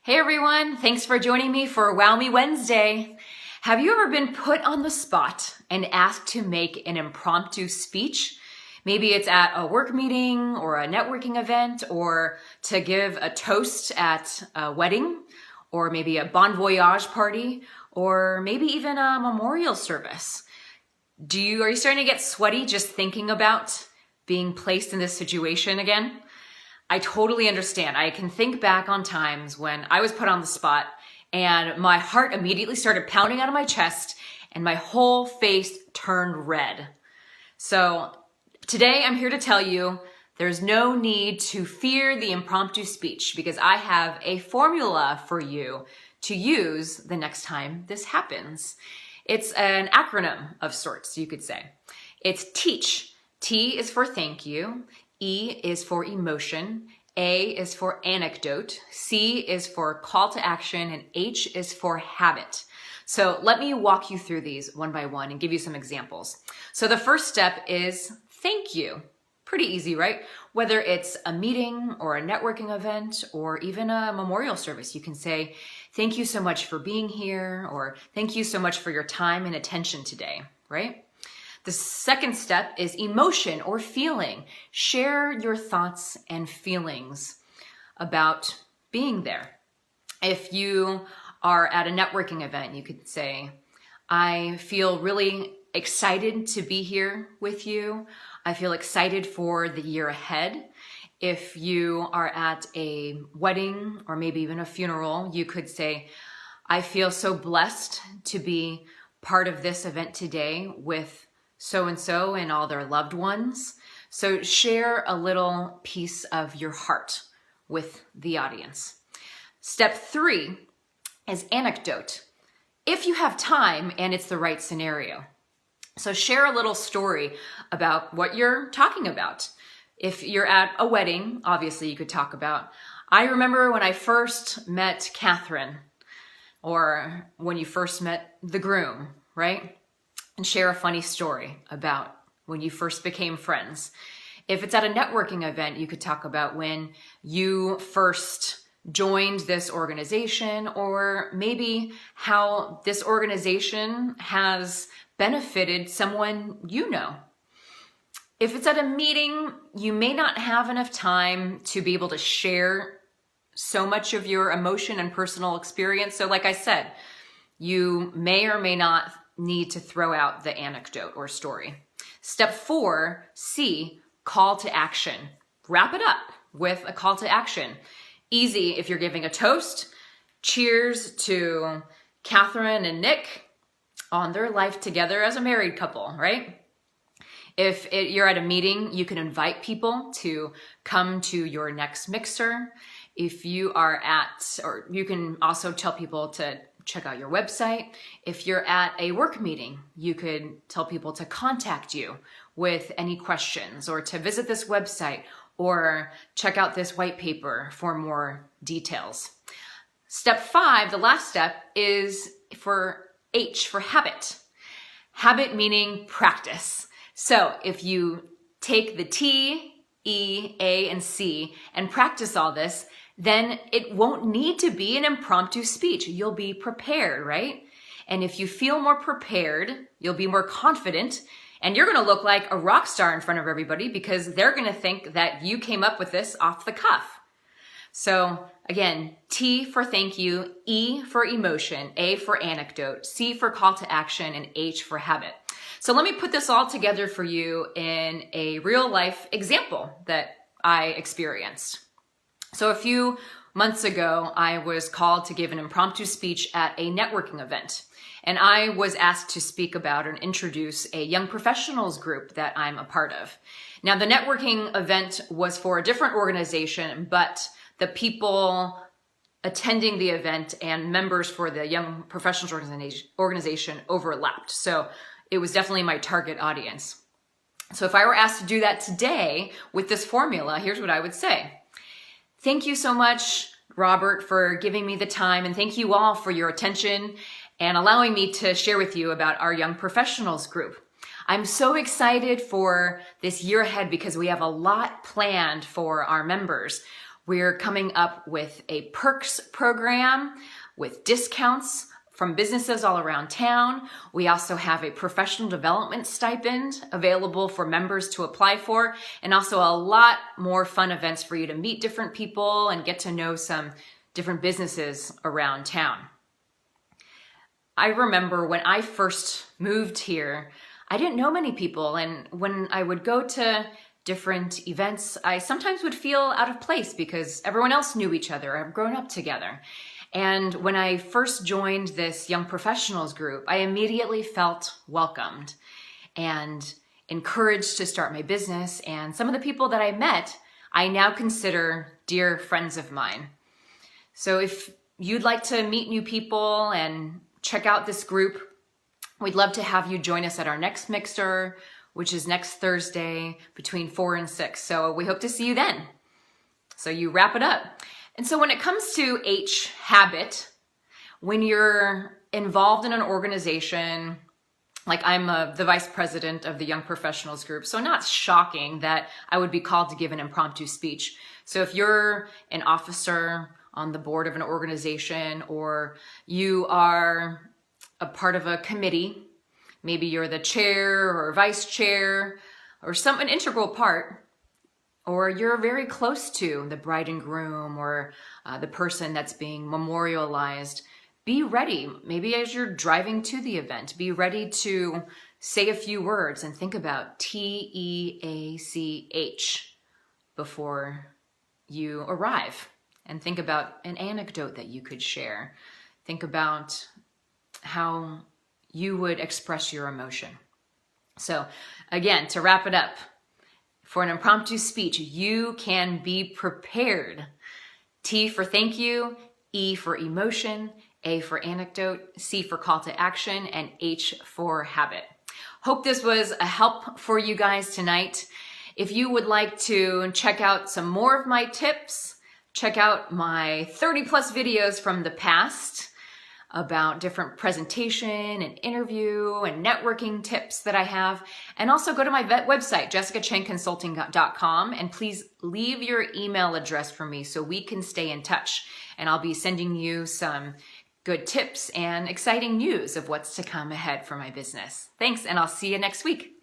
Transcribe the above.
Hey everyone, thanks for joining me for Wow Me Wednesday. Have you ever been put on the spot and asked to make an impromptu speech? Maybe it's at a work meeting or a networking event, or to give a toast at a wedding, or maybe a bon voyage party, or maybe even a memorial service. Are you starting to get sweaty just thinking about being placed in this situation again? I totally understand. I can think back on times when I was put on the spot and my heart immediately started pounding out of my chest and my whole face turned red. So today I'm here to tell you there's no need to fear the impromptu speech because I have a formula for you to use the next time this happens. It's an acronym of sorts, you could say. It's TEACH. T is for thank you. E is for emotion, A is for anecdote, C is for call to action, and H is for habit. So let me walk you through these one by one and give you some examples. So the first step is thank you. Pretty easy, right? Whether it's a meeting or a networking event or even a memorial service, you can say, thank you so much for being here, or thank you so much for your time and attention today, right? The second step is emotion or feeling. Share your thoughts and feelings about being there. If you are at a networking event, you could say, I feel really excited to be here with you. I feel excited for the year ahead. If you are at a wedding or maybe even a funeral, you could say, I feel so blessed to be part of this event today with so-and-so and all their loved ones. So share a little piece of your heart with the audience. Step 3 is anecdote. If you have time and it's the right scenario. So share a little story about what you're talking about. If you're at a wedding, obviously you could talk about, I remember when I first met Catherine, or when you first met the groom, right? And share a funny story about when you first became friends. If it's at a networking event, you could talk about when you first joined this organization, or maybe how this organization has benefited someone you know. If it's at a meeting, you may not have enough time to be able to share so much of your emotion and personal experience. So like I said, you may or may not need to throw out the anecdote or story. Step 4, C, call to action. Wrap it up with a call to action. Easy if you're giving a toast. Cheers to Catherine and Nick on their life together as a married couple, right? If you're at a meeting, you can invite people to come to your next mixer. If you are or you can also tell people to check out your website. If you're at a work meeting, you could tell people to contact you with any questions, or to visit this website, or check out this white paper for more details. Step 5, the last step, is for H, for habit. Habit meaning practice. So if you take the T, E, A, and C and practice all this, then it won't need to be an impromptu speech. You'll be prepared, right? And if you feel more prepared, you'll be more confident, and you're going to look like a rock star in front of everybody because they're going to think that you came up with this off the cuff. So again, T for thank you, E for emotion, A for anecdote, C for call to action, and H for habit. So let me put this all together for you in a real life example that I experienced. So a few months ago, I was called to give an impromptu speech at a networking event. And I was asked to speak about and introduce a young professionals group that I'm a part of. Now, the networking event was for a different organization, but the people attending the event and members for the young professionals organization overlapped. So it was definitely my target audience. So if I were asked to do that today with this formula, here's what I would say. Thank you so much, Robert, for giving me the time, and thank you all for your attention and allowing me to share with you about our young professionals group. I'm so excited for this year ahead because we have a lot planned for our members. We're coming up with a perks program with discounts from businesses all around town. We also have a professional development stipend available for members to apply for, and also a lot more fun events for you to meet different people and get to know some different businesses around town. I remember when I first moved here, I didn't know many people, and when I would go to different events, I sometimes would feel out of place because everyone else knew each other. I've grown up together. And when I first joined this young professionals group, I immediately felt welcomed and encouraged to start my business. And some of the people that I met, I now consider dear friends of mine. So if you'd like to meet new people and check out this group, we'd love to have you join us at our next Mixer, which is next Thursday between 4 and 6. So we hope to see you then. So you wrap it up. And so when it comes to H, habit, when you're involved in an organization, like I'm the vice president of the Young Professionals Group, so not shocking that I would be called to give an impromptu speech. So if you're an officer on the board of an organization, or you are a part of a committee, maybe you're the chair or vice chair or an integral part, or you're very close to the bride and groom or the person that's being memorialized, be ready. Maybe as you're driving to the event, be ready to say a few words and think about TEACH before you arrive. And think about an anecdote that you could share. Think about how you would express your emotion. So again, to wrap it up, for an impromptu speech, you can be prepared. T for thank you, E for emotion, A for anecdote, C for call to action, and H for habit. Hope this was a help for you guys tonight. If you would like to check out some more of my tips, check out my 30 plus videos from the past about different presentation and interview and networking tips that I have. And also go to my website, jessicachengconsulting.com, and please leave your email address for me so we can stay in touch. And I'll be sending you some good tips and exciting news of what's to come ahead for my business. Thanks, and I'll see you next week.